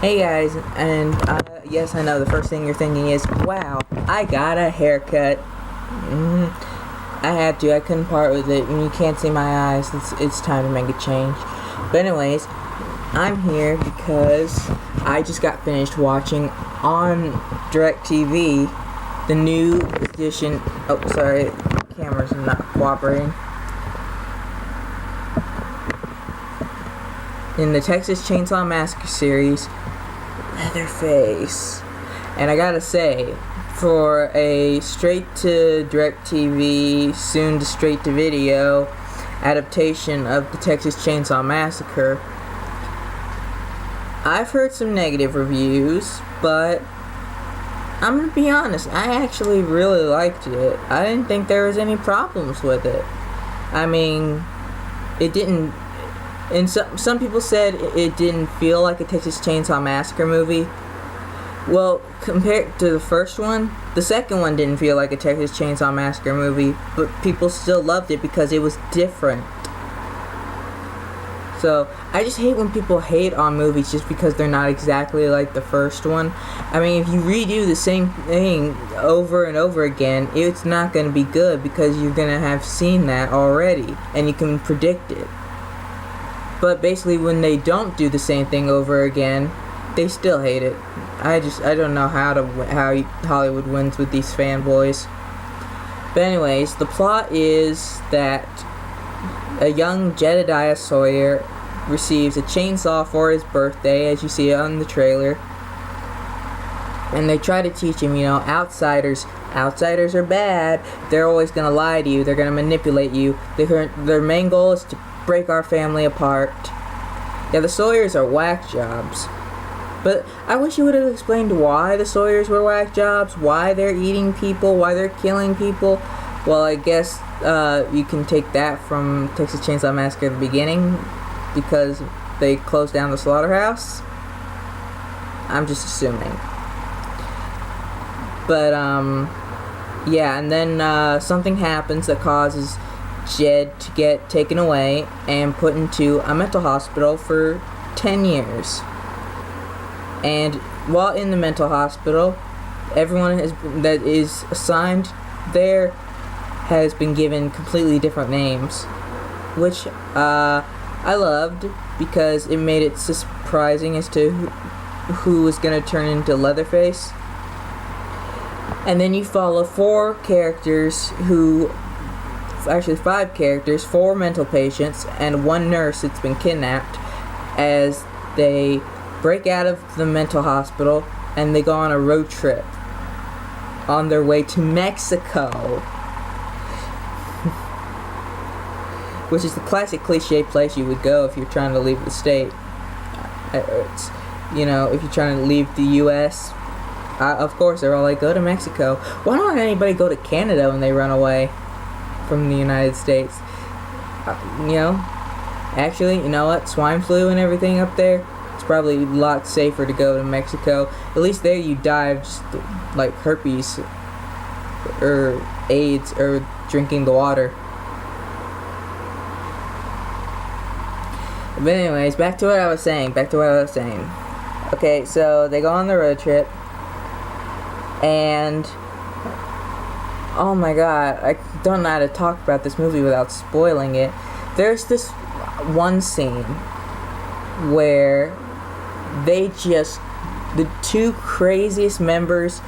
Hey guys, and yes, I know the first thing you're thinking is, wow, I got a haircut. I had to. I couldn't part with it. And you can't see my eyes. It's time to make a change. But anyways, I'm here because I just got finished watching on DirecTV the new edition. Oh, sorry, camera's not cooperating. In the Texas Chainsaw Massacre series, Leatherface. And I gotta say, for a straight-to DirecTV, soon to straight-to-video adaptation of the Texas Chainsaw Massacre, I've heard some negative reviews, but I'm gonna be honest, I actually really liked it. I didn't think there was any problems with it. I mean, it didn't... And some people said it didn't feel like a Texas Chainsaw Massacre movie. Well, compared to the first one, the second one didn't feel like a Texas Chainsaw Massacre movie, but people still loved it because it was different. So, I just hate when people hate on movies just because they're not exactly like the first one. I mean, if you redo the same thing over and over again, it's not going to be good because you're going to have seen that already, and you can predict it. But basically, when they don't do the same thing over again, they still hate it. I don't know how Hollywood wins with these fanboys. But anyways, the plot is that a young Jedediah Sawyer receives a chainsaw for his birthday, as you see on the trailer. And they try to teach him, outsiders are bad. They're always going to lie to you. They're going to manipulate you. Their main goal is to break our family apart. Yeah, the Sawyers are whack jobs. But I wish you would have explained why the Sawyers were whack jobs, why they're eating people, why they're killing people. Well, I guess you can take that from Texas Chainsaw Massacre at the beginning, because they closed down the slaughterhouse. I'm just assuming. But, yeah, and then something happens that causes Jed to get taken away and put into a mental hospital for 10 years. And while in the mental hospital, everyone that is assigned there has been given completely different names, which I loved because it made it surprising as to who was going to turn into Leatherface. And then you follow five characters, 4 mental patients, and 1 nurse that's been kidnapped, as they break out of the mental hospital and they go on a road trip on their way to Mexico. Which is the classic cliche place you would go if you're trying to leave the state. If you're trying to leave the U.S., of course they're all like, go to Mexico. Why don't anybody go to Canada when they run away from the United States? Actually, you know what? Swine flu and everything up there, it's probably a lot safer to go to Mexico. At least there you die of just like herpes or AIDS or drinking the water. But anyways, back to what I was saying. Okay, so they go on the road trip, and oh my god, I don't know how to talk about this movie without spoiling it. There's this one scene where the 2 craziest members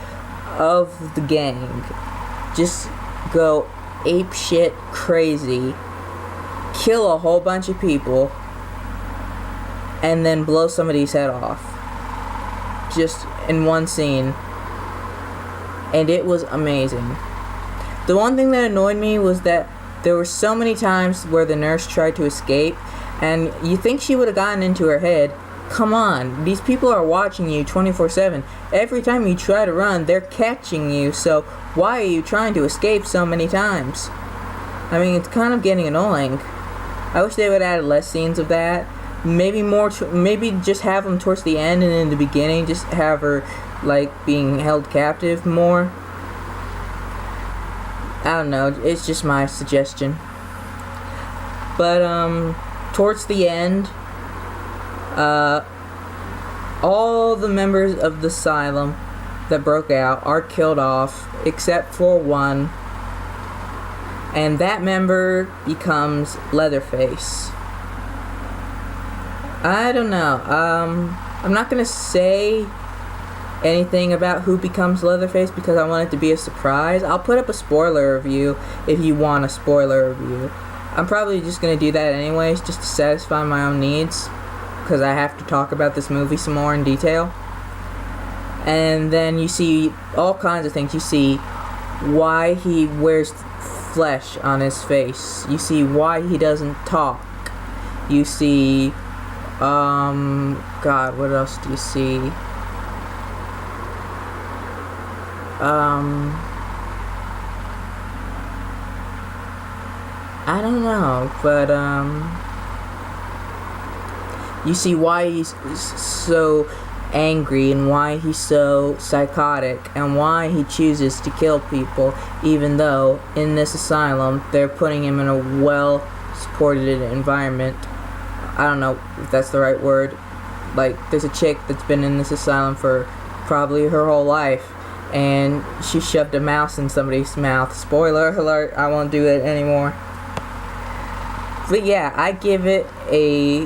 of the gang just go apeshit crazy, kill a whole bunch of people, and then blow somebody's head off. Just in one scene. And it was amazing. The one thing that annoyed me was that there were so many times where the nurse tried to escape, and you think she would have gotten into her head. Come on, these people are watching you 24/7. Every time you try to run, they're catching you, so why are you trying to escape so many times? I mean, it's kind of getting annoying. I wish they would add less scenes of that. Maybe maybe just have them towards the end, and in the beginning just have her like being held captive more. I don't know, it's just my suggestion. But towards the end, all the members of the asylum that broke out are killed off except for one, and that member becomes Leatherface. I don't know. I'm not gonna say anything about who becomes Leatherface because I want it to be a surprise. I'll put up a spoiler review if you want a spoiler review. I'm probably just gonna do that anyways, just to satisfy my own needs, because I have to talk about this movie some more in detail. And then you see all kinds of things. You see why he wears flesh on his face. You see why he doesn't talk. You see, God, what else do you see? I don't know, but, you see why he's so angry and why he's so psychotic and why he chooses to kill people, even though in this asylum they're putting him in a well-supported environment. I don't know if that's the right word. Like, there's a chick that's been in this asylum for probably her whole life, and she shoved a mouse in somebody's mouth. Spoiler alert, I won't do it anymore. But yeah, I give it a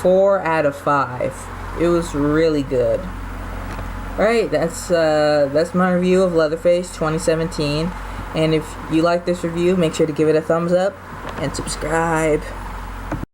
4 out of 5. It was really good. Alright, that's my review of Leatherface 2017. And if you like this review, make sure to give it a thumbs up and subscribe.